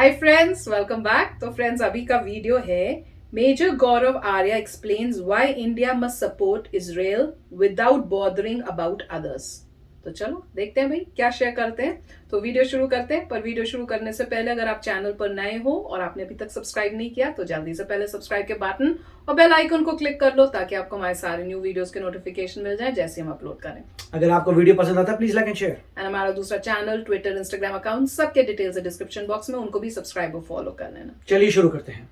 हाय friends, welcome back. तो friends, अभी का वीडियो है major Gaurav Arya explains why India must support Israel without bothering about others. तो चलो देखते हैं भाई क्या शेयर करते हैं। तो वीडियो शुरू करते हैं, पर वीडियो शुरू करने से पहले अगर आप चैनल पर नए हो और आपने अभी तक सब्सक्राइब नहीं किया तो जल्दी से पहले सब्सक्राइब के बटन और बेल आइकन को क्लिक कर लो ताकि आपको हमारे सारे न्यू वीडियोस के नोटिफिकेशन मिल जाए जैसे हम अपलोड करें। अगर आपको वीडियो पसंद आता है please like and share. And हमारा दूसरा चैनल, ट्विटर, इंस्टाग्राम अकाउंट सबके डिटेल्स है डिस्क्रिप्शन बॉक्स में, उनको भी सब्सक्राइब और फॉलो कर लेना। चलिए शुरू करते हैं।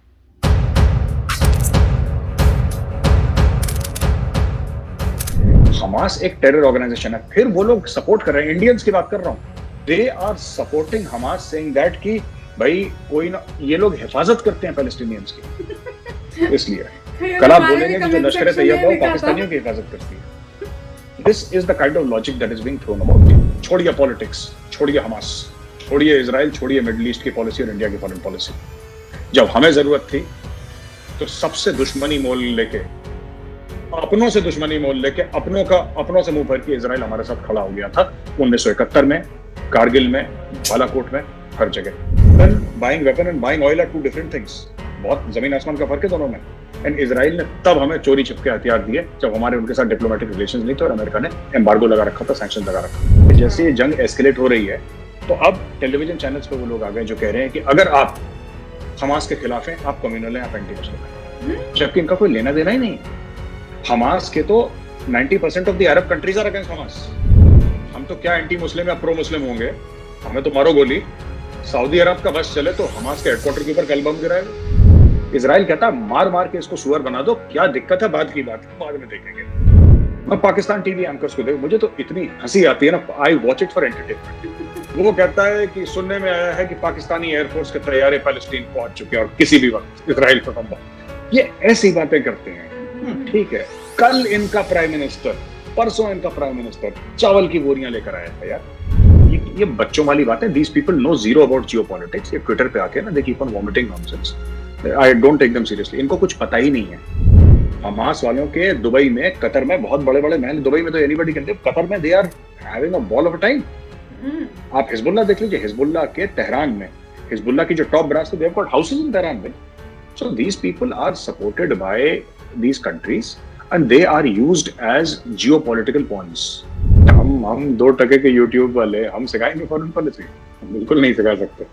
हमास एक टेरर ऑर्गेनाइजेशन है, फिर वो लोग सपोर्ट कर रहे हैं। इंडियंस की बात कर रहा हूँ, they are supporting Hamas, saying that कि भाई कोई ना, ये लोग हिफाजत करते हैं पैलेस्टीनियंस की। इसलिए कल आप बोलेंगे कि जो लश्कर तैयबा वो पाकिस्तानियों की हिफाजत करती है। This is the kind of logic that is being thrown about. छोड़िए पॉलिटिक्स, छोड़िए हमास, छोड़िए इजराइल, छोड़िए मिडिल ईस्ट की पॉलिसी और इंडिया की फॉरेन पॉलिसी। जब हमें जरूरत थी तो सबसे दुश्मनी मोल लेके, अपनों से दुश्मनी मोल लेके, अपनों से मुंह भर के इजराइल हमारे साथ खड़ा हो गया था 1971 में, कारगिल में, बालाकोट में, हर जगह। Then buying weapon and buying oil are two different things. बहुत जमीन आसमान का फर्क है दोनों में। एंड इजराइल ने तब हमें चोरी छिपके हथियार दिए जब हमारे उनके साथ डिप्लोमेटिक रिलेशंस नहीं थे और अमेरिका ने एम्बार्गो लगा रखा था, सैंक्शन लगा रखा था। जैसे ये जंग एस्केलेट हो रही है तो अब टेलीविजन चैनल्स पे वो लोग आ गए जो कह रहे हैं कि अगर आप हमास के खिलाफ हैं, आप कम्युनल हैं, आप एंटी मुस्लिम हैं, जबकि इनका कोई लेना देना ही नहीं है। हमास के तो 90% of the Arab countries are against Hamas. हम तो क्या एंटी मुस्लिम या प्रो मुस्लिम होंगे, हमें तो मारो गोली। सऊदी अरब का बस चले तो हमास के हेडक्वार्टर के ऊपर कल बम गिराएगा। इजराइल कहता मार मार के इसको सुअर बना दो, क्या दिक्कत है, बाद की बात बाद में देखेंगे। मैं पाकिस्तान टीवी एंकर्स को देख, मुझे तो इतनी हंसी आती है ना, I watch it for entertainment. वो कहता है कि सुनने में आया है कि पाकिस्तानी एयरफोर्स के तैयारे पैलेस्टीन पहुंच चुके हैं और किसी भी वक्त इजराइल पर हमला। ये ऐसी बातें करते हैं, ठीक है। कल इनका प्राइम मिनिस्टर, परसों इनका प्राइम मिनिस्टर चावल की बोरियां लेकर आया था यार। ये बच्चों वाली बात है। These people know zero about geopolitics. ये ट्विटर पे आके ना they keep on vomiting nonsense. I don't take them seriously. इनको कुछ पता ही नहीं है। हमास वालों के दुबई में, कतर में बहुत बड़े बड़े महल, दुबई में तो एनीबॉडी कैन लिव, कतर में they are having a ball of a time. आप हिजबुल्लाह देख लीजिए, हिजबुल्लाह के तेहरान में, हिजबुल्लाह की जो टॉप ब्रांच थी, they have got houses in Tehran में। So these people are supported by these countries and they are used as geopolitical pawns. हम 2% के YouTube वाले हम सिखाएंगे फॉरेन पॉलिसी? बिल्कुल नहीं सिखा सकते,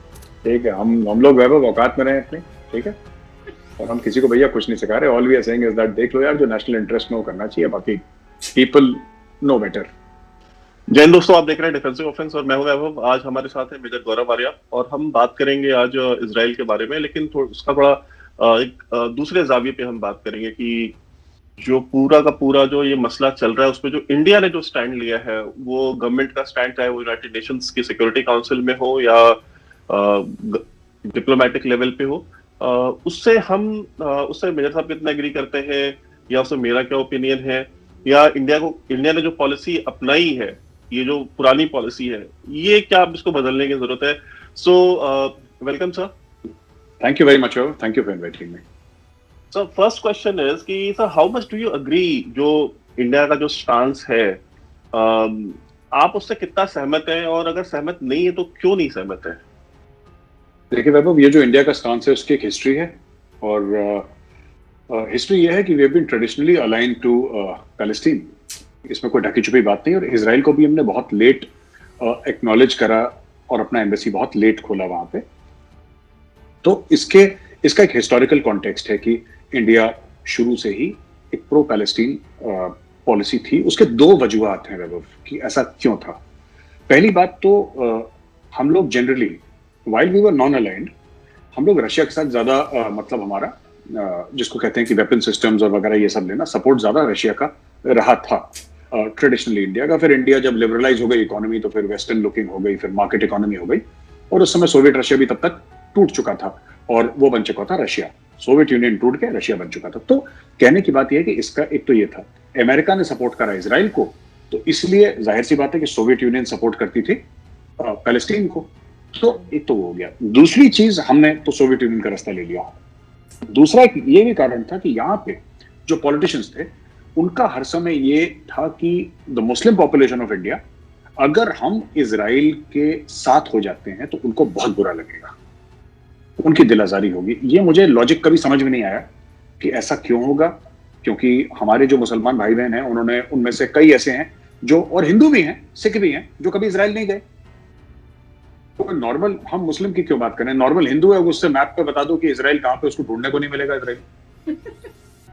ठीक है। हम लोग वैभव औकात में रहे अपने, ठीक है। और हम किसी को भैया कुछ नहीं सिखा रहे। All we are saying is that देख लो यार, जो नेशनल इंटरेस्ट में वो करना चाहिए, बाकी पीपल नो बेटर। जय हिंद दोस्तों, आप देख रहे हैं डिफेंसिव ऑफेंस और मैं हूं वैभव। आज हमारे साथ है मेजर गौरव आर्या और हम बात करेंगे आज इजराइल के बारे में, लेकिन उसका थोड़ा एक दूसरे जाविये पे हम बात करेंगे कि जो पूरा का पूरा जो ये मसला चल रहा है उसमें जो इंडिया ने जो स्टैंड लिया है, वो गवर्नमेंट का स्टैंड, चाहे वो यूनाइटेड नेशंस की सिक्योरिटी काउंसिल में हो या डिप्लोमेटिक लेवल पे हो, उससे मेजर साहब कितना एग्री करते हैं या उससे मेरा क्या ओपिनियन है, या इंडिया ने जो पॉलिसी अपनाई है, ये जो पुरानी पॉलिसी है, ये क्या अब इसको बदलने की जरूरत है। So welcome sir. Thank you very much, thank you for inviting me. So first question is कि sir, how much do you agree जो इंडिया का जो स्टांस है, आप उससे कितना सहमत हैं, और अगर सहमत नहीं है तो क्यों नहीं सहमत है? देखिए वैभव, ये जो इंडिया का स्टांस है उसकी एक हिस्ट्री है, और हिस्ट्री ये है कि we have been traditionally aligned to Palestine. इसमें कोई ढकी छुपी बात नहीं। और इजराइल को भी हमने बहुत लेट एक्नॉलेज करा और अपना एम्बेसी बहुत लेट खोला वहां पे। तो इसका एक हिस्टोरिकल कॉन्टेक्स्ट है कि इंडिया शुरू से ही एक प्रो पैलेस्टीन पॉलिसी थी। उसके दो वजूहात हैं वैभव कि ऐसा क्यों था। पहली बात तो हम लोग generally while we were non aligned, हम लोग रशिया के साथ ज्यादा मतलब हमारा जिसको कहते हैं कि वेपन सिस्टम्स और वगैरह ये सब लेना, सपोर्ट ज्यादा रशिया का रहा था ट्रेडिशनली इंडिया का। फिर इंडिया जब लिबरलाइज हो गई इकोनॉमी तो फिर वेस्टर्न लुकिंग हो गई, फिर मार्केट इकोनॉमी हो गई, और उस समय सोवियत रशिया भी तब तक टूट चुका था और वो बन चुका था रशिया। सोवियत यूनियन टूट के रशिया बन चुका था। तो कहने की बात यह है कि इसका एक तो ये था, अमेरिका ने सपोर्ट करा इजराइल को, तो इसलिए जाहिर सी बात है कि सोवियत यूनियन सपोर्ट करती थी पैलेस्टीन को। तो एक तो वो हो गया। दूसरी चीज, हमने तो सोवियत यूनियन का रास्ता ले लिया। दूसरा ये भी कारण था कि यहाँ पे जो पॉलिटिशियंस थे उनका हर समय ये था कि the Muslim population of India, अगर हम इजराइल के साथ हो जाते हैं तो उनको बहुत बुरा लगेगा। उनकी दिल आजारी होगी। ये मुझे लॉजिक कभी समझ में नहीं आया कि ऐसा क्यों होगा, क्योंकि हमारे जो मुसलमान भाई बहन हैं उन्होंने, उनमें से कई ऐसे हैं जो, और हिंदू भी हैं, सिख भी हैं, जो कभी इजराइल नहीं गए। तो नॉर्मल, हम मुस्लिम की क्यों बात करें, नॉर्मल हिंदू है उससे मैप पे बता दो कि इजराइल कहां पे, उसको ढूंढने को नहीं मिलेगा इजराइल,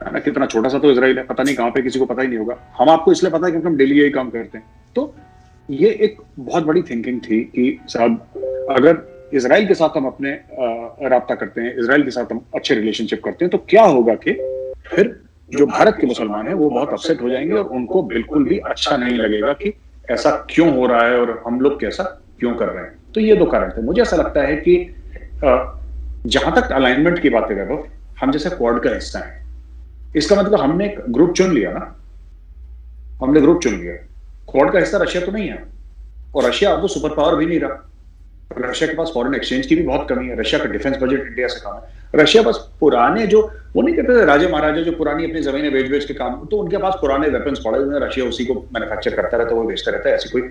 है ना। कितना छोटा सा तो इजराइल है, पता नहीं कहां पे, किसी को पता ही नहीं होगा। हम आपको इसलिए पता है क्योंकि हम डेली यही काम करते हैं। तो ये एक बहुत बड़ी थिंकिंग थी कि साहब अगर इजराइल के साथ हम अपने राब्ता करते हैं, इजराइल के साथ हम अच्छे रिलेशनशिप करते हैं, तो क्या होगा कि फिर जो भारत के मुसलमान हैं वो बहुत अपसेट हो जाएंगे और उनको बिल्कुल भी अच्छा नहीं लगेगा कि ऐसा क्यों हो रहा है और हम लोग कैसा क्यों कर रहे हैं। तो ये दो कारण थे। मुझे ऐसा लगता है कि जहां तक अलाइनमेंट की बात है, हम जैसे क्वाड का हिस्सा है, इसका मतलब हमने एक ग्रुप चुन लिया ना, हमने ग्रुप चुन लिया। क्वाड का हिस्सा रशिया तो नहीं है, और रशिया अब वो सुपर पावर भी नहीं रहा। रशिया के पास फॉरेन एक्सचेंज की भी बहुत कमी है, रशिया का डिफेंस बजट इंडिया से कम है। रशिया बस पुराने जो, वो नहीं कहते थे राजे महाराजा जो पुरानी अपनी जमीनें बेच बेच के काम, तो उनके पास पुराने वेपन्स पड़े हुए हैं, रशिया उसी को मैन्युफैक्चर करता रहता है, वो बेचता रहता है। ऐसी कोई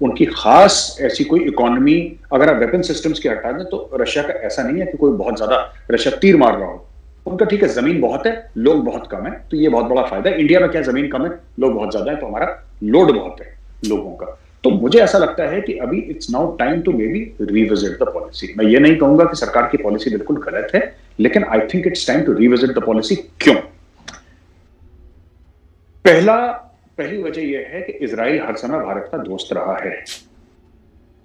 उनकी खास ऐसी कोई इकोनॉमी, अगर आप वेपन सिस्टम्स की हटा दें तो रशिया का ऐसा नहीं है कि कोई बहुत ज्यादा रशिया तीर मार रहा हो। उनका ठीक है, जमीन बहुत है, लोग बहुत कम है, तो ये बहुत बड़ा फायदा है। इंडिया में क्या, जमीन कम है, लोग बहुत ज्यादा है, तो हमारा लोड बहुत है लोगों का। तो मुझे ऐसा लगता है कि अभी it's now time to maybe revisit the policy. मैं ये नहीं कहूंगा कि सरकार की पॉलिसी बिल्कुल गलत है, लेकिन I think it's time to revisit the policy. क्यों? पहली वजह यह है कि इजराइल हर समय भारत का दोस्त रहा है,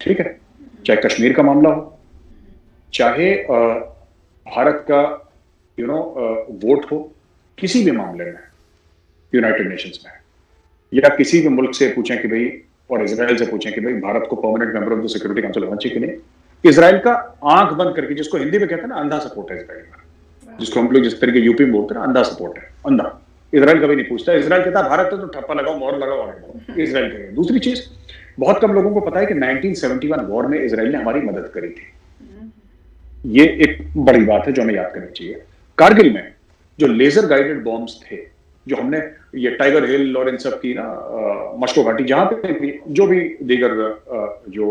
ठीक है, चाहे कश्मीर का मामला हो, चाहे भारत का वोट हो, किसी भी मामले में यूनाइटेड नेशंस में, या किसी भी मुल्क से पूछें कि भाई, और इजराइल से पूछें कि भाई भारत को permanent member of the security council होना चाहिए कि नहीं, इजराइल का आंख बंद करके, जिसको हिंदी में कहते हैं ना अंधा सपोर्ट है इजराइल का, जिसको हम लोग जिस तरीके यूपी में बोलते हैं अंधा सपोर्ट है, अंधा। इजराइल कभी नहीं पूछता, इजराइल कहता है भारत है तो ठप्पा लगाओ, मोहर लगाओ, आगे इजराइल करेगा। दूसरी चीज, बहुत कम लोगों को पता है कि 1971 वॉर में इजराइल ने हमारी मदद करी थी। ये एक बड़ी बात है जो हमें याद करनी चाहिए। कारगिल में जो लेजर गाइडेड बॉम्ब्स थे, जो हमने ये टाइगर हिल और इन सब की ना, मस्को घाटी, जहां पे भी जो भी दीगर जो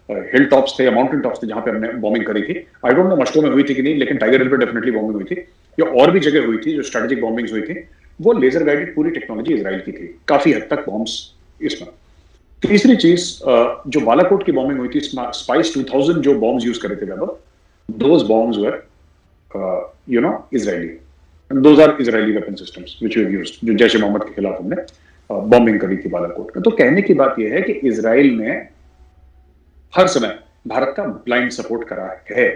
हिल टॉप्स थे या माउंटेन टॉप्स थे जहां पे हमने बॉम्बिंग करी थी, आई डोंट नो मस्को में हुई थी कि नहीं, लेकिन टाइगर हिल पे डेफिनेटली बॉम्बिंग हुई थी, या और भी जगह हुई थी जो स्ट्रेटेजिक बॉम्बिंग्स हुई थी, वो लेजर गाइडेड पूरी टेक्नोलॉजी इजराइल की थी, काफी हद तक बॉम्ब्स इसमें। तीसरी चीज, जो बालाकोट की बॉम्बिंग हुई थी, स्पाइस 2000 जो बॉम्ब्स यूज करे थे Vaibhav, those bombs were Israeli, those are Israeli weapon systems which we have used, जो जैश ए मोहम्मद के खिलाफ हमने बॉम्बिंग करी थी बालाकोट में। तो कहने की बात यह है कि इजराइल ने हर समय भारत का ब्लाइंड सपोर्ट करा है,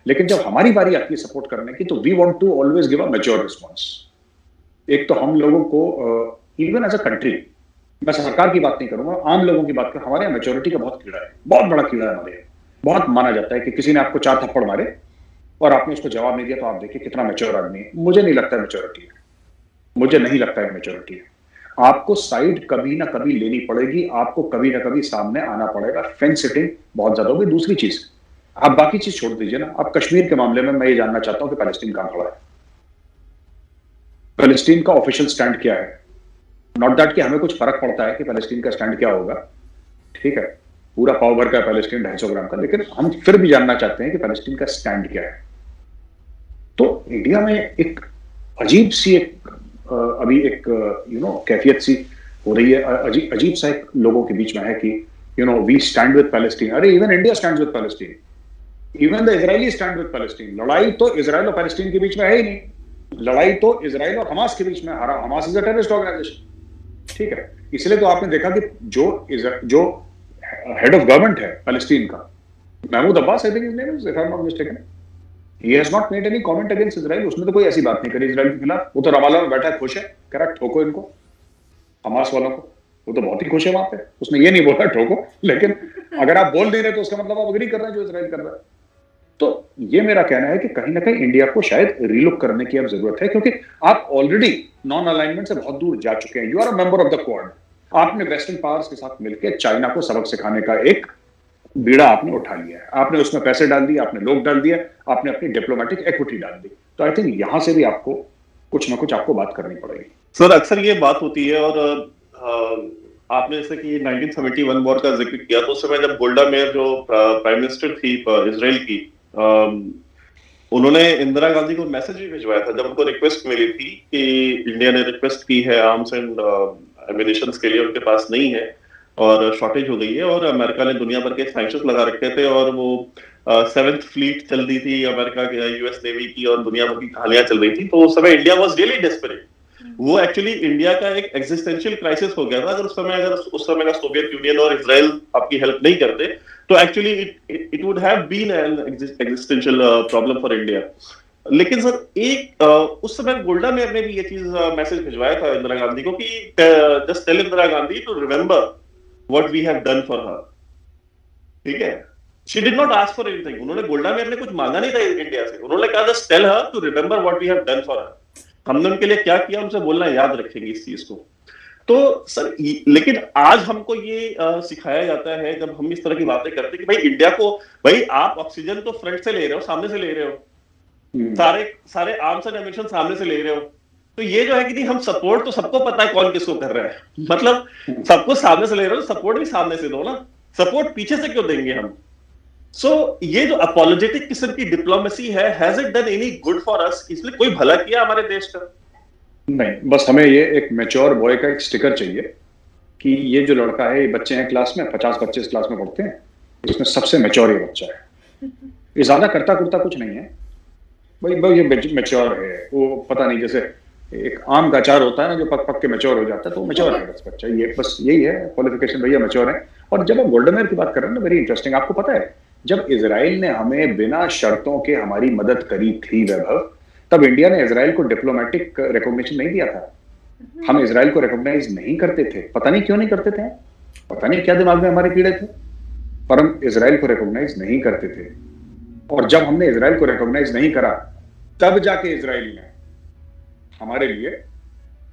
लेकिन जब हमारी बारी आती है सपोर्ट करने की, तो we want to always give a mature response. एक तो हम लोगों को इवन एज अ कंट्री, मैं सरकार की बात नहीं करूंगा, आम लोगों की बात करूं, हमारे यहाँ मैच्योरिटी का बहुत कीड़ा है, बहुत बड़ा कीड़ा है हमारे यहाँ। बहुत माना जाता है कि किसी ने आपको 4 थप्पड़ मारे और आपने उसको जवाब नहीं दिया तो आप देखिए कितना मैच्योर आदमी है। मुझे नहीं लगता है मैच्योरिटी है, मुझे नहीं लगता है मैच्योरिटी है। आपको साइड कभी ना कभी लेनी पड़ेगी, आपको कभी ना कभी सामने आना पड़ेगा, फेंस सिटिंग बहुत ज्यादा होगी। दूसरी चीज, आप बाकी चीज छोड़ दीजिए ना, आप कश्मीर के मामले में मैं ये जानना चाहता हूं कि पैलेस्टीन कहां खड़ा है, पैलेस्टीन का ऑफिशियल स्टैंड क्या है। नॉट दैट कि हमें कुछ फर्क पड़ता है कि पैलेस्टीन का स्टैंड क्या होगा, ठीक है, पूरा पाव भर का पैलेस्टीन 250 ग्राम का, लेकिन हम फिर भी जानना चाहते हैं कि पैलेस्टीन का स्टैंड क्या है। तो इंडिया में एक अजीब सी अभी एक कैफियत सी हो रही है, अजीब सा एक लोगों के बीच में है कि वी स्टैंड विद पैलेस्टीन। अरे even India stand with Palestine, even the Israeli stand with Palestine. लड़ाई तो इजराइल और पैलेस्टीन के बीच में है ही नहीं, लड़ाई तो इजराइल और हमास के बीच में। Hamas is a terrorist organisation, ठीक है। इसलिए तो आपने देखा कि जो हेड ऑफ गवर्नमेंट है पैलेस्टीन का, Mahmoud Abbas, I think his name is, if I am not mistaken, he has not made any comment against Israel। उसने तो कोई ऐसी बात नहीं करी इजराइल के खिलाफ। वो तो रमाला में बैठा है, खुश है, करेक्ट, ठोको इनको, हमास वालों को, वो तो बहुत ही खुश है वहां पे। उसने ये नहीं बोला ठोको, लेकिन अगर आप बोल नहीं रहे तो उसका मतलब आप अग्री कर रहे हैं जो इजराइल कर रहा है। तो ये मेरा कहना है कि कहीं ना कहीं इंडिया को शायद रीलुक करने की अब जरूरत है, क्योंकि आप ऑलरेडी नॉन अलाइनमेंट से बहुत दूर जा चुके हैं। You are a member of the Quad, आपने वेस्टर्न पावर्स के साथ मिलकर चाइना को सबक सिखाने का एक बीड़ा आपने उठा लिया है, आपने उसमें पैसे डाल दिए, आपने लोग डाल दिया, आपने अपनी डिप्लोमेटिक एक्विटी डाल दी। तो आई थिंक यहां से भी आपको कुछ ना कुछ आपको बात करनी पड़ेगी। सर, अक्सर ये बात होती है, और आपने जैसे कि 1971 वॉर का जिक्र किया, तो उस समय जब गोल्डा मेयर जो प्राइम मिनिस्टर थी इजराइल की, उन्होंने इंदिरा गांधी को मैसेज भी भिजवाया था जब उनको रिक्वेस्ट मिली थी कि इंडिया ने रिक्वेस्ट की है आर्म्स एंड एमिनिशन के लिए, उनके पास नहीं है और शॉर्टेज हो गई है, और अमेरिका ने दुनिया भर के सैंक्शंस लगा रखे थे, और वो 7th फ्लीट चल रही थी अमेरिका के, यूएस नेवी की, और दुनिया भर की कहानियां चल रही थी। तो उस समय इंडिया वाज रियली डेस्परेट। वो एक्चुअली इंडिया का एक एग्जिस्टेंशियल क्राइसिस हो गया था। अगर उस समय का सोवियत यूनियन और इजराइल आपकी हेल्प नहीं करते तो actually it would have been an existential problem for India. लेकिन सर एक उस समय गोल्डा मेयर ने भी ये चीज मैसेज भिजवाया था इंदिरा गांधी को कि just tell Indira Gandhi to remember what we have done for her. ठीक है, she did not ask for anything. उन्होंने गोल्डा मेयर ने कुछ मांगा नहीं था इंडिया से, उन्होंने कहा just tell her to remember what we have done for her. हमने उनके लिए क्या किया उनसे बोलना याद रखेंगे इस चीज को। तो सर लेकिन आज हमको ये सिखाया जाता है जब हम इस तरह की बातें करते हैं कि भाई इंडिया को, भाई आप ऑक्सीजन तो फ्रंट से ले रहे हो, सामने से ले रहे हो, सारे आर्म्स एंड एमिशन सामने से ले रहे हो, तो ये जो है कि नहीं, हम सपोर्ट तो सबको पता है कौन किसको कर रहा है, मतलब सबको सामने से ले रहे हो, सपोर्ट भी सामने से दो ना, सपोर्ट पीछे से क्यों देंगे हम। सो ये जो अपोलोजेटिक किस्म की डिप्लोमेसी है, has it done any good for us? इसलिए कोई भला किया हमारे देश का? नहीं, बस हमें ये एक मैच्योर बॉय का एक स्टिकर चाहिए कि ये जो लड़का है, ये बच्चे हैं क्लास में 50 बच्चे इस क्लास में पढ़ते हैं, इसमें सबसे मैच्योर ये बच्चा है, ये ज्यादा करता कुर्ता कुछ नहीं है भाई ये मैच्योर है। वो पता नहीं, जैसे एक आम का अचार होता है ना जो पक पक के मैच्योर हो जाता है, तो मैच्योर है बस बच्चा, ये बस यही है क्वालिफिकेशन, भैया मैच्योर है। और जब आप गोल्डन मेयर की बात कर रहे हैं ना, वेरी इंटरेस्टिंग, आपको पता है जब इजराइल ने हमें बिना शर्तों के हमारी मदद करी थी वैभव, तब इंडिया ने इजराइल को डिप्लोमेटिक रिकॉग्निशन नहीं दिया था। हम इजराइल को रिकॉग्नाइज नहीं करते थे, पता नहीं क्यों नहीं करते थे, पता नहीं क्या दिमाग में हमारे कीड़े थे, पर हम इजराइल को रिकॉग्नाइज नहीं करते थे। और जब हमने इजराइल को रिकॉग्नाइज नहीं करा, तब जाके इजराइल ने हमारे लिए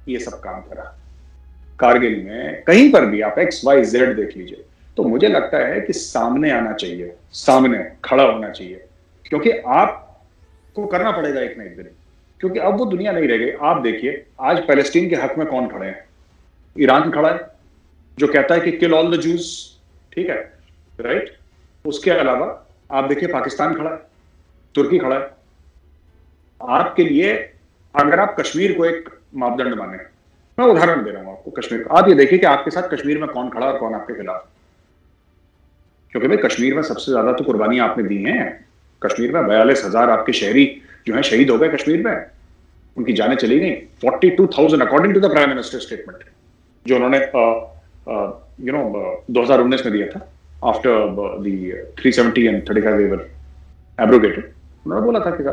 ये सब काम करा। कारगिल में कहीं पर भी आप XYZ देख लीजिए, तो मुझे लगता है कि सामने आना चाहिए, सामने खड़ा होना चाहिए, क्योंकि आपको करना पड़ेगा एक ना एक दिन, क्योंकि अब वो दुनिया नहीं रह गई। आप देखिए आज पैलेस्टीन के हक में कौन खड़े हैं? ईरान खड़ा है जो कहता है कि किल ऑल द जूस, ठीक है, राइट। उसके अलावा आप देखिए पाकिस्तान खड़ा है, तुर्की खड़ा है। आपके लिए अगर आप कश्मीर को एक मापदंड माने, मैं उदाहरण दे रहा हूं आपको कश्मीर का, आप ये देखिए कि आपके साथ कश्मीर में कौन खड़ा और कौन आपके खिलाफ, क्योंकि भाई कश्मीर में सबसे ज्यादा तो कुर्बानियां आपने दी हैं। कश्मीर में 42,000 आपके शहरी जो हैं शहीद हो गए कश्मीर में, उनकी जानें चली गई। 42,000 according to the prime minister statement जो उन्होंने 2019 में दिया था, after the 370 and 35 were abrogated. उन्होंने बोला था कि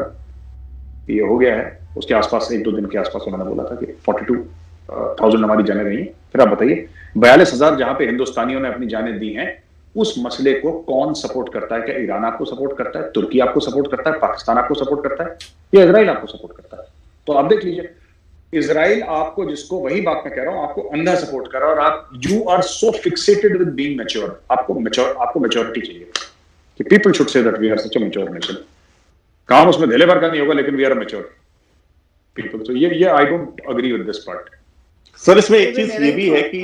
ये हो गया है, उसके आसपास 1-2 दिन के आसपास उन्होंने बोला था कि 42,000 हमारी जानें गई हैं। फिर आप बताइए 42,000 जहां पे हिंदुस्तानियों ने अपनी जानें दी हैं, उस मसले को कौन सपोर्ट करता है? क्या ईरान आपको सपोर्ट करता है, तुर्की आपको सपोर्ट करता है, पाकिस्तान आपको सपोर्ट करता है, या इजराइल आपको सपोर्ट करता है? तो आप देख लीजिए, इजराइल आपको, जिसको वही बात मैं कह रहा हूं, आपको अंधा सपोर्ट कर रहा है, और आप you are so fixated with being mature. आपको मैच्योरिटी चाहिए कि people should say that we are such a mature nation. काम उसमें धेले भर का नहीं होगा, लेकिन वी आर मैच्योर पीपल। तो ये I don't agree with this part. Sir इसमें एक चीज ये भी है कि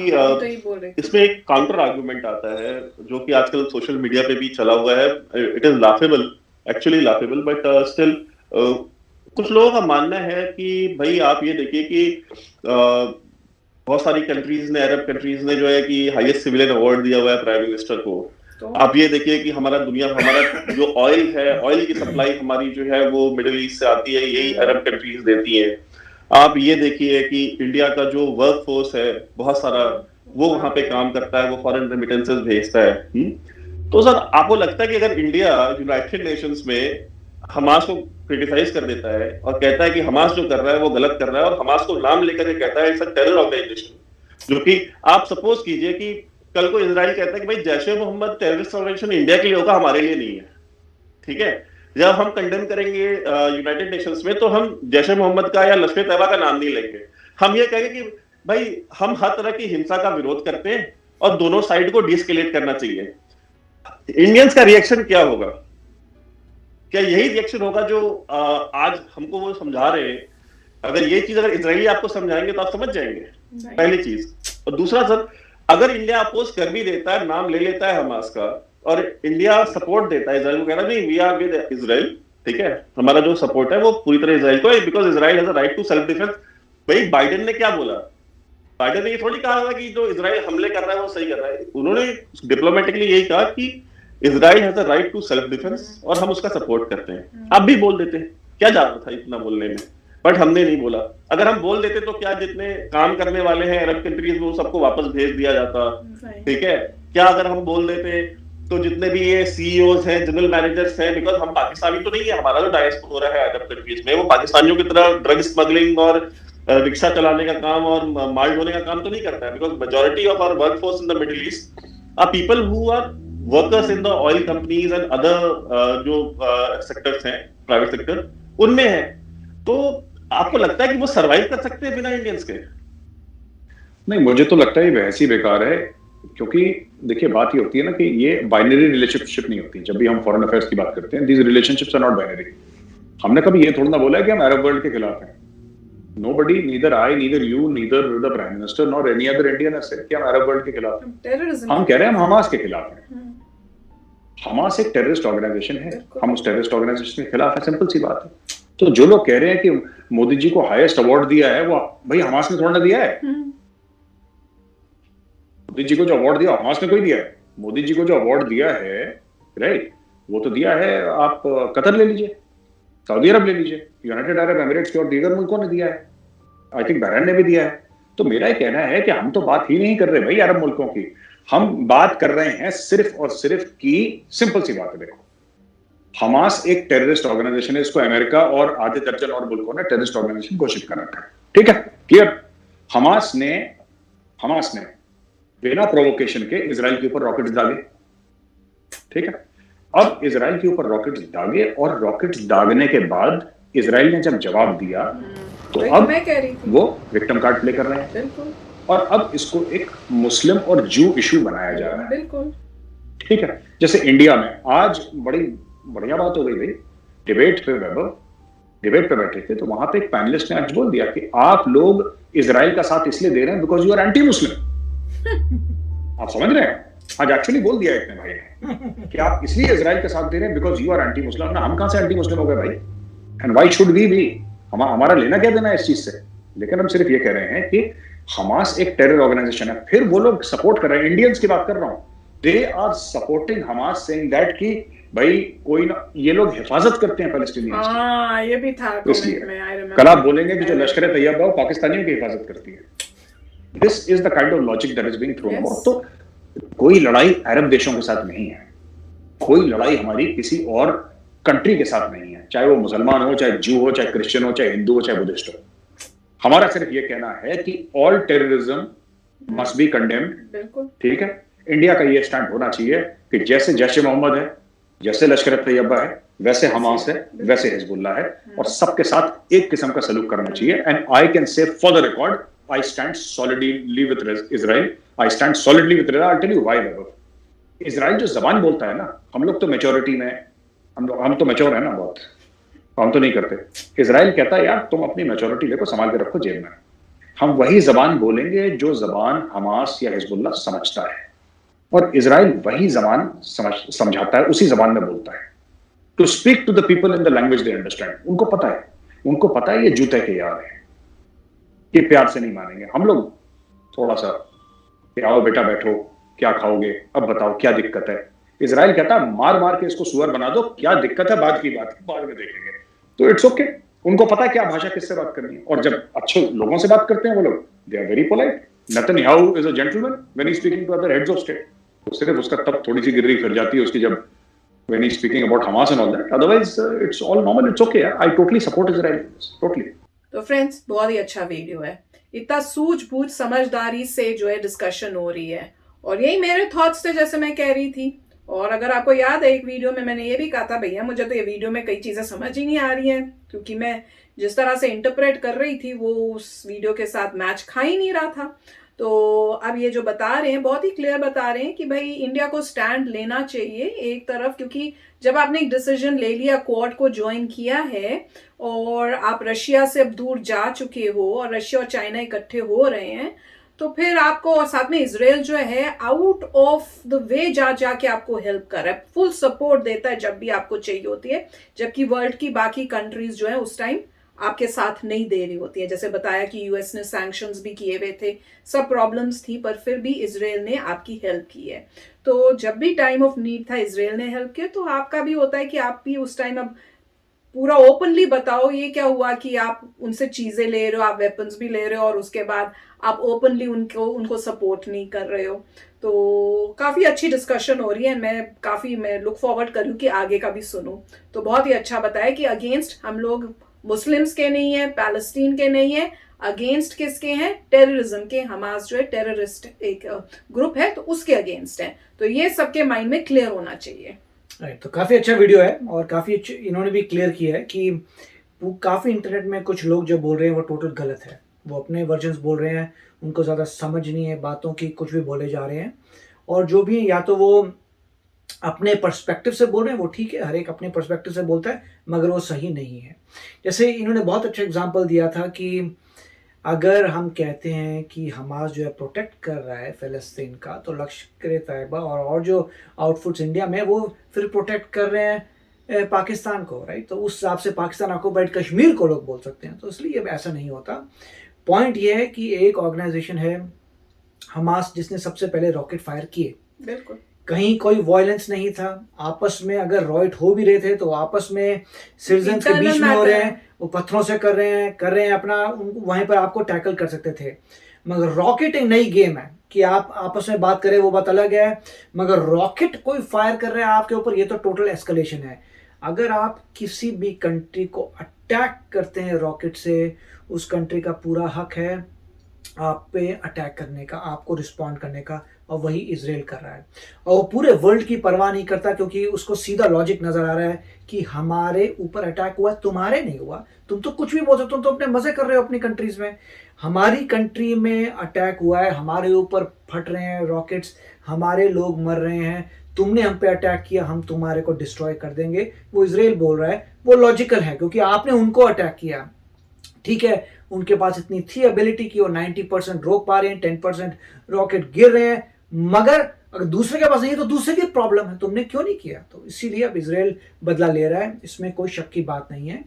इसमें एक काउंटर आर्गुमेंट आता है जो कि आजकल सोशल मीडिया पे भी चला हुआ है। It is laughable, actually laughable, but still कुछ लोगों का मानना है कि भाई आप ये देखिए कि बहुत सारी कंट्रीज ने, अरब कंट्रीज ने जो है कि हाईएस्ट सिविलियन अवार्ड दिया हुआ है प्राइम मिनिस्टर को। तो आप ये देखिए कि हमारा जो ऑयल है, ऑयल की सप्लाई हमारी जो है वो मिडिल ईस्ट से आती है, यही अरब कंट्रीज देती है। आप ये देखिए कि इंडिया का जो वर्क फोर्स है बहुत सारा, वो वहां पे काम करता है, वो फॉरेन रेमिटेंसेस भेजता है। तो सर आपको लगता है कि अगर इंडिया यूनाइटेड नेशंस में हमास को क्रिटिसाइज कर देता है और कहता है कि हमास जो कर रहा है वो गलत कर रहा है, और हमास को नाम लेकर के कहता है इट्स अ टेरर ऑर्गेनाइजेशन, जो कि आप सपोज कीजिए कि कल को इजराइल कहता है कि भाई जैश ए मोहम्मद टेररिस्ट ऑर्गेनाइजेशन इंडिया के लिए होगा, हमारे लिए नहीं है, ठीक है। जब हम कंडेम करेंगे यूनाइटेड नेशंस में, तो हम जैश ए मोहम्मद का या लश्कर तैयबा का नाम नहीं लेंगे, हम ये कहेंगे कि भाई हम हर तरह की हिंसा का विरोध करते हैं और दोनों साइड को डिस्केलेट करना चाहिए। इंडियंस का रिएक्शन क्या होगा? क्या यही रिएक्शन होगा जो आज हमको वो समझा रहे हैं? अगर ये चीज अगर इजरायली आपको समझाएंगे तो आप समझ जाएंगे, पहली चीज। और दूसरा सर, अगर इंडिया अपोज कर भी देता है, नाम ले लेता है हमास का, और इंडिया सपोर्ट देता है इजराइल को, कहना नहीं वी आर विद इजराइल, ठीक है, हमारा जो सपोर्ट है वो पूरी तरह इसराइल को है, because Israel has a right to self defence. भाई बाइडेन ने क्या बोला? बाइडेन ने ये थोड़ी कहा था कि जो इसराइल हमले कर रहा है वो सही कर रहा है। उन्होंने डिप्लोमेटिकली यही कहा कि Israel has a right to self defence और हम उसका सपोर्ट करते हैं। आप भी बोल देते, क्या जा रहा था इतना बोलने में? बट हमने नहीं बोला। अगर हम बोल देते तो क्या जितने काम करने वाले हैं अरब कंट्रीज में वो सबको वापस भेज दिया जाता? ठीक है, क्या अगर हम बोल देते तो जितने भी ये सीईओज हैं, जनरल मैनेजर्स हैं, बिकॉज हम पाकिस्तानी तो नहीं है, हमारा जो डायस्पोरा है अरब कंट्रीज में वो पाकिस्तानियों की तरह ड्रग स्मगलिंग और रिक्शा चलाने का काम और माल ढोने का काम तो नहीं करता है, because majority of our workforce in the middle east are people who are workers in the oil companies and other जो सेक्टर्स हैं, प्राइवेट सेक्टर, उनमें है। तो आपको लगता है कि वो सरवाइव कर सकते हैं बिना इंडियंस के? नहीं, मुझे तो लगता है ये बहस ही बेकार है, क्योंकि देखिए बात ये होती है ना कि ये बाइनरी रिलेशनशिप नहीं होती। जब भी हम फॉरेन अफेयर्स की बात करते हैं, these relationships are not binary. हमने कभी ये थोड़ा ना बोला है कि हम अरब वर्ल्ड के खिलाफ हैं। Nobody, neither I, neither you, neither the Prime Minister, nor any other Indian has said कि हम अरब वर्ल्ड के खिलाफ हैं। हम कह रहे हैं हम हमास के खिलाफ हैं। हमास एक टेररिस्ट ऑर्गेनाइजेशन है, हम उस टेररिस्ट ऑर्गेनाइजेशन के खिलाफ है, सिंपल सी बात है। तो जो लोग कह रहे हैं कि मोदी जी को हाईएस्ट अवार्ड दिया है, वो भाई हमास ने थोड़ा ना दिया है। मोदी जी को जो अवार्ड दिया हमास ने कोई दिया है? मोदी जी को जो अवार्ड दिया है, राइट, वो तो दिया है, आप कतर ले लीजिए, सऊदी अरब ले लीजिए, यूनाइटेड अरब एमिरेट्स के और दीगर मुल्कों ने दिया है, आई थिंक बहरीन ने भी दिया है। तो मेरा ये कहना है कि हम तो बात ही नहीं कर रहे भाई अरब मुल्कों की, हम बात कर रहे हैं सिर्फ और सिर्फ की सिंपल सी बात है। देखो, हमास एक टेररिस्ट ऑर्गेनाइजेशन है, इसको अमेरिका और आधे दर्जन और मुल्कों ने टेररिस्ट ऑर्गेनाइजेशन घोषित कर रखा है, ठीक है, क्लियर। हमास ने बिना प्रोवोकेशन के इजराइल के ऊपर रॉकेट्स दागे, ठीक है। अब इजराइल के ऊपर रॉकेट्स दागे और रॉकेट्स दागने के बाद इजराइल ने जब जवाब दिया तो अब वो विक्टिम कार्ड प्ले कर रहे हैं। बिल्कुल। और अब इसको एक मुस्लिम और जू इशू बनाया जा रहा है। बिल्कुल, ठीक है। जैसे इंडिया में आज बड़ी बढ़िया बात हो गई भाई, डिबेट पे बैठे थे तो वहां पे एक पैनलिस्ट ने आज बोल दिया कि आप लोग इजराइल का साथ इसलिए दे रहे हैं because you are anti Muslim. आप समझ रहे हैं? आज एक्चुअली बोल दिया इतने भाई ने कि आप इसलिए इजराइल के साथ दे रहे हैं because you are anti Muslim. ना, हम कहां से एंटी मुस्लिम हो गए भाई? And why should we be? हमारा लेना क्या देना है इस चीज से? लेकिन हम सिर्फ ये कह रहे हैं कि हमास एक टेरर ऑर्गेनाइजेशन है। फिर वो लोग सपोर्ट कर रहे हैं, इंडियंस की बात कर रहा हूं, they are supporting Hamas, saying that कि भाई कोई ना, ये लोग हिफाजत करते हैं पैलेस्टीनियंस की। ये भी था इसलिए कल आप बोलेंगे कि जो लश्कर तैयबा है वो पाकिस्तानियों की हिफाजत करती है। This is the kind of logic that is being thrown out. तो कोई लड़ाई अरब देशों के साथ नहीं है, कोई लड़ाई हमारी किसी और कंट्री के साथ नहीं है, चाहे वो मुसलमान हो, चाहे जू हो, चाहे क्रिश्चियन हो, चाहे हिंदू हो, चाहे बुद्धिस्ट हो। हमारा सिर्फ ये कहना है कि all terrorism must be condemned, ठीक है। इंडिया का ये स्टैंड होना चाहिए कि जैसे जैश मोहम्मद है, जैसे लश्कर तैयबा है, वैसे हमास है, वैसे हिजबुल्लाह है, और सबके साथ एक किस्म का सलूक करना चाहिए। And I can say for the record, I stand solidly with Israel. I stand solidly with Israel. I'll tell you why. Israel जो जबान बोलता है ना, हम लोग तो मेच्योरिटी में, हम तो मेच्योर है ना बहुत, हम तो नहीं करते। इजराइल कहता है यार तुम अपनी मेच्योरिटी देखो, संभाल के रखो जेब में। हम वही जबान बोलेंगे जो जबान हमास या हिजबुल्लाह समझता है, और इजराइल वही जबान समझाता है, उसी जबान में बोलता है। To speak to the people in the language they understand. उनको पता है ये जूते के यार है, ये प्यार से नहीं मानेंगे। हम लोग थोड़ा सा आओ बेटा बैठो, क्या खाओगे, अब बताओ क्या दिक्कत है। इजराइल कहता है मार मार के इसको सुअर बना दो, क्या दिक्कत है बाद की बात, बाद में देखेंगे। तो इट्स ओके, उनको पता है क्या भाषा किससे बात करनी है। और जब अच्छे लोगों से बात करते हैं वो लोग, they are very polite. Netanyahu is a gentleman when he is speaking to other heads of state. तो सिर्फ उसका तब थोड़ी सी गिर्री फिर जाती है उसकी जब when he is speaking about Hamas and all that. Otherwise it's all normal, it's okay. I totally support Israel, totally. तो फ्रेंड्स, बहुत ही अच्छा वीडियो है, इतना सूझबूझ समझदारी से जो है डिस्कशन हो रही है, और यही मेरे थॉट्स थे जैसे मैं कह रही थी। और अगर आपको याद है एक वीडियो में मैंने ये भी कहा था, भैया मुझे तो ये वीडियो में कई चीजें समझ ही नहीं आ रही हैं, क्योंकि मैं जिस तरह से इंटरप्रेट कर रही थी वो उस वीडियो के साथ मैच खा ही नहीं रहा था। तो अब ये जो बता रहे हैं बहुत ही क्लियर बता रहे हैं कि भाई इंडिया को स्टैंड लेना चाहिए एक तरफ, क्योंकि जब आपने एक डिसीजन ले लिया, क्वाड को ज्वाइन किया है, और आप रशिया से अब दूर जा चुके हो और रशिया और चाइना इकट्ठे हो रहे हैं, तो फिर आपको, और साथ में इसराइल जो है आउट ऑफ द वे जा जाके आपको हेल्प कर रहा है, फुल सपोर्ट देता है जब भी आपको चाहिए होती है, जबकि वर्ल्ड की बाकी कंट्रीज जो है उस टाइम आपके साथ नहीं दे रही होती है। जैसे बताया कि यूएस ने सैंक्शंस भी किए हुए थे, सब प्रॉब्लम्स थी, पर फिर भी इसराइल ने आपकी हेल्प की है। तो जब भी टाइम ऑफ नीड था इसराइल ने हेल्प किया, तो आपका भी होता है कि आप भी उस टाइम अब पूरा ओपनली बताओ ये क्या हुआ कि आप उनसे चीजें ले रहे हो, आप वेपन्स भी ले रहे हो, और उसके बाद आप ओपनली उनको सपोर्ट नहीं कर रहे हो। तो काफी अच्छी डिस्कशन हो रही है, मैं लुक फॉरवर्ड करूँ कि आगे का भी सुनूं। तो बहुत ही अच्छा बताया कि अगेंस्ट हम लोग मुस्लिम्स के नहीं है, पैलेस्टीन के नहीं है, अगेंस्ट किसके हैं, टेररिज्म के। हमास जो है टेररिस्ट एक ग्रुप है, तो उसके अगेंस्ट है। तो ये सबके माइंड में क्लियर होना चाहिए। राइट, तो काफ़ी अच्छा वीडियो है और काफ़ी इन्होंने भी क्लियर किया है कि वो काफ़ी इंटरनेट में कुछ लोग जो बोल रहे हैं वो टोटल गलत है, वो अपने वर्जन्स बोल रहे हैं, उनको ज़्यादा समझ नहीं है बातों की, कुछ भी बोले जा रहे हैं। और जो भी या तो वो अपने पर्सपेक्टिव से बोल रहे हैं, वो ठीक है, हर एक अपने पर्सपेक्टिव से बोलता है, मगर वो सही नहीं है। जैसे इन्होंने बहुत अच्छा एग्जांपल दिया था कि अगर हम कहते हैं कि हमास जो है प्रोटेक्ट कर रहा है फ़लस्तीन का, तो लश्कर-ए-तैयबा और जो आउटफुट्स इंडिया में वो फिर प्रोटेक्ट कर रहे हैं पाकिस्तान को, राइट। तो उस हिसाब से पाकिस्तान ऑक्युपाइड कश्मीर को लोग बोल सकते हैं, तो इसलिए ऐसा नहीं होता। पॉइंट ये है कि एक ऑर्गेनाइजेशन है हमास जिसने सबसे पहले रॉकेट फायर किए, बिल्कुल कहीं कोई वायलेंस नहीं था आपस में। अगर रॉकेट हो भी रहे थे तो आपस में सिटीजन्स के बीच में हो रहे हैं, वो पत्थरों से कर रहे हैं अपना, वहीं पर आपको टैकल कर सकते थे। मगर रॉकेट एक नई गेम है कि आप आपस में बात करें, वो बात अलग है, मगर रॉकेट कोई फायर कर रहा है आपके ऊपर, ये तो टोटल एस्केलेशन है। अगर आप किसी भी कंट्री को अटैक करते हैं रॉकेट से, उस कंट्री का पूरा हक है आप पे अटैक करने का, आपको रिस्पॉन्ड करने का, और वही इसराइल कर रहा है। और वो पूरे वर्ल्ड की परवाह नहीं करता, क्योंकि उसको सीधा लॉजिक नजर आ रहा है कि हमारे ऊपर अटैक हुआ, तुम्हारे नहीं हुआ। तुम तो कुछ भी बोल सकते हो, तुम तो अपने मजे कर रहे हो अपनी कंट्रीज में। हमारी कंट्री में अटैक हुआ है, हमारे ऊपर फट रहे हैं रॉकेट्स, हमारे लोग मर रहे हैं, तुमने हम पे अटैक किया, हम तुम्हारे को डिस्ट्रॉय कर देंगे। वो इसराइल बोल रहा है, वो लॉजिकल है क्योंकि आपने उनको अटैक किया, ठीक है। उनके पास इतनी थी एबिलिटी कि वो 90% रोक पा रहे हैं, 10% रॉकेट गिर रहे हैं, मगर अगर दूसरे के पास नहीं है तो दूसरे की प्रॉब्लम है, तुमने क्यों नहीं किया। तो इसीलिए अब इसराइल बदला ले रहा है, इसमें कोई शक की बात नहीं है।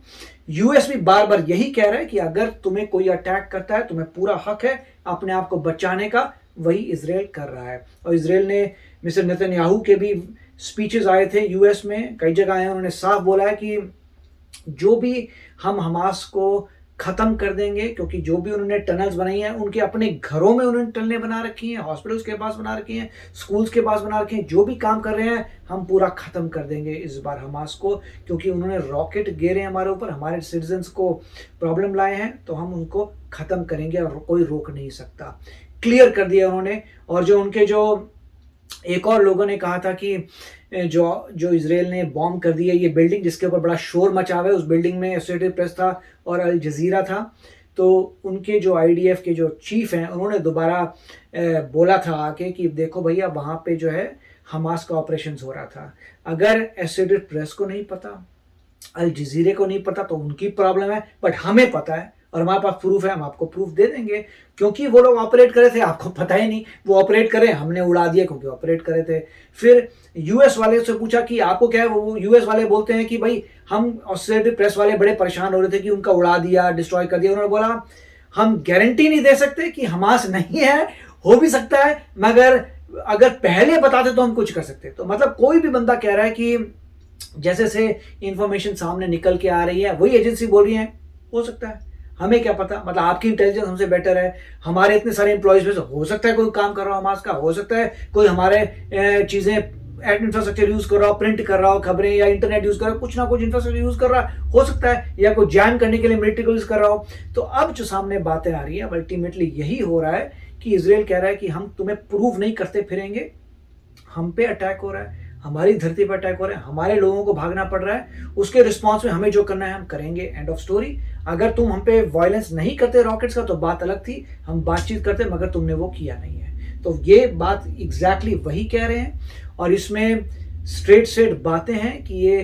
यूएस भी बार बार यही कह रहा है कि अगर तुम्हें कोई अटैक करता है, तुम्हें पूरा हक है अपने आप को बचाने का, वही इसराइल कर रहा है। और इसराइल ने मिस्टर नेतन्याहू के भी स्पीचेस आए थे यूएस में, कई जगह आए, उन्होंने साफ बोला है कि जो भी हम हमास को खत्म कर देंगे, क्योंकि जो भी उन्होंने टनल्स बनाई हैं उनके अपने घरों में उन्होंने टनलें बना रखी हैं, हॉस्पिटल्स के पास बना रखी हैं, स्कूल्स के पास बना रखे हैं, जो भी काम कर रहे हैं हम पूरा खत्म कर देंगे इस बार हमास को, क्योंकि उन्होंने रॉकेट गिरे हमारे ऊपर, हमारे सिटीजन्स को प्रॉब्लम लाए हैं, तो हम उनको खत्म करेंगे और कोई रोक नहीं सकता। क्लियर कर दिया उन्होंने। और जो उनके जो एक और लोगों ने कहा था कि जो इसराइल ने बॉम्ब कर दिया ये बिल्डिंग जिसके ऊपर बड़ा शोर मचा हुआ है, उस बिल्डिंग में एसोसिएटेड प्रेस था और अल जजीरा था। तो उनके जो आईडीएफ के जो चीफ हैं उन्होंने दोबारा बोला था आके कि देखो भैया, वहाँ पे जो है हमास का ऑपरेशन हो रहा था। अगर एसोसिएटेड प्रेस को नहीं पता, अल जजीरे को नहीं पता, तो उनकी प्रॉब्लम है, बट हमें पता है और हमारे पास प्रूफ है, हम आपको प्रूफ दे देंगे। क्योंकि वो लोग ऑपरेट करे थे, आपको पता ही नहीं वो ऑपरेट करे, हमने उड़ा दिया क्योंकि ऑपरेट करे थे। फिर यूएस वाले से पूछा कि आपको क्या है, वो यूएस वाले बोलते हैं कि भाई हम एसोसिएटेड प्रेस वाले बड़े परेशान हो रहे थे कि उनका उड़ा दिया, डिस्ट्रॉय कर दिया। उन्होंने बोला हम गारंटी नहीं दे सकते कि हमास नहीं है, हो भी सकता है, मगर अगर पहले बताते तो हम कुछ कर सकते। तो मतलब कोई भी बंदा कह रहा है कि जैसे से इंफॉर्मेशन सामने निकल के आ रही है वही एजेंसी बोल रही है, हो सकता है, हमें क्या पता। मतलब आपकी इंटेलिजेंस हमसे बेटर है, हमारे इतने सारे एम्प्लॉयज में से हो सकता है कोई काम कर रहा हो हमास का, हो सकता है कोई हमारे चीजें इंफ्रास्ट्रक्चर यूज कर रहा हो, प्रिंट कर रहा हो खबरें, या इंटरनेट यूज कर रहा हो, कुछ ना कुछ इंफ्रास्ट्रक्चर यूज कर रहा हो सकता है, या कोई जैम करने के लिए मिलिट्री को यूज कर रहा हो। तो अब जो सामने बातें आ रही है, अल्टीमेटली यही हो रहा है कि इसराइल कह रहा है कि हम तुम्हें प्रूव नहीं करते फिरेंगे, हम पे अटैक हो रहा है, हमारी धरती पर अटैक हो रहा है, हमारे लोगों को भागना पड़ रहा है, उसके रिस्पॉन्स में हमें जो करना है हम करेंगे, एंड ऑफ स्टोरी। अगर तुम हम पे वायलेंस नहीं करते रॉकेट्स का तो बात अलग थी, हम बातचीत करते, मगर तुमने वो किया नहीं है। तो ये बात एग्जैक्टली वही कह रहे हैं, और इसमें स्ट्रेट बातें हैं कि ये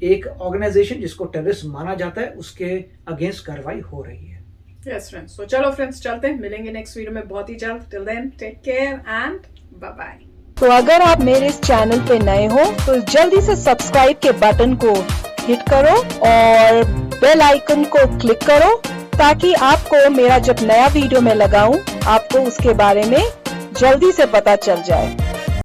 एक ऑर्गेनाइजेशन जिसको टेररिस्ट माना जाता है उसके अगेंस्ट कार्रवाई हो रही है। यस फ्रेंड्स, तो चलो फ्रेंड्स चलते हैं, मिलेंगे नेक्स्ट वीडियो में बहुत ही जल्द। Till then take care and bye bye. तो अगर आप मेरे इस चैनल पे नए हो तो जल्दी से सब्सक्राइब के बटन को हिट करो और बेल आइकन को क्लिक करो, ताकि आपको मेरा जब नया वीडियो मैं लगाऊं आपको उसके बारे में जल्दी से पता चल जाए।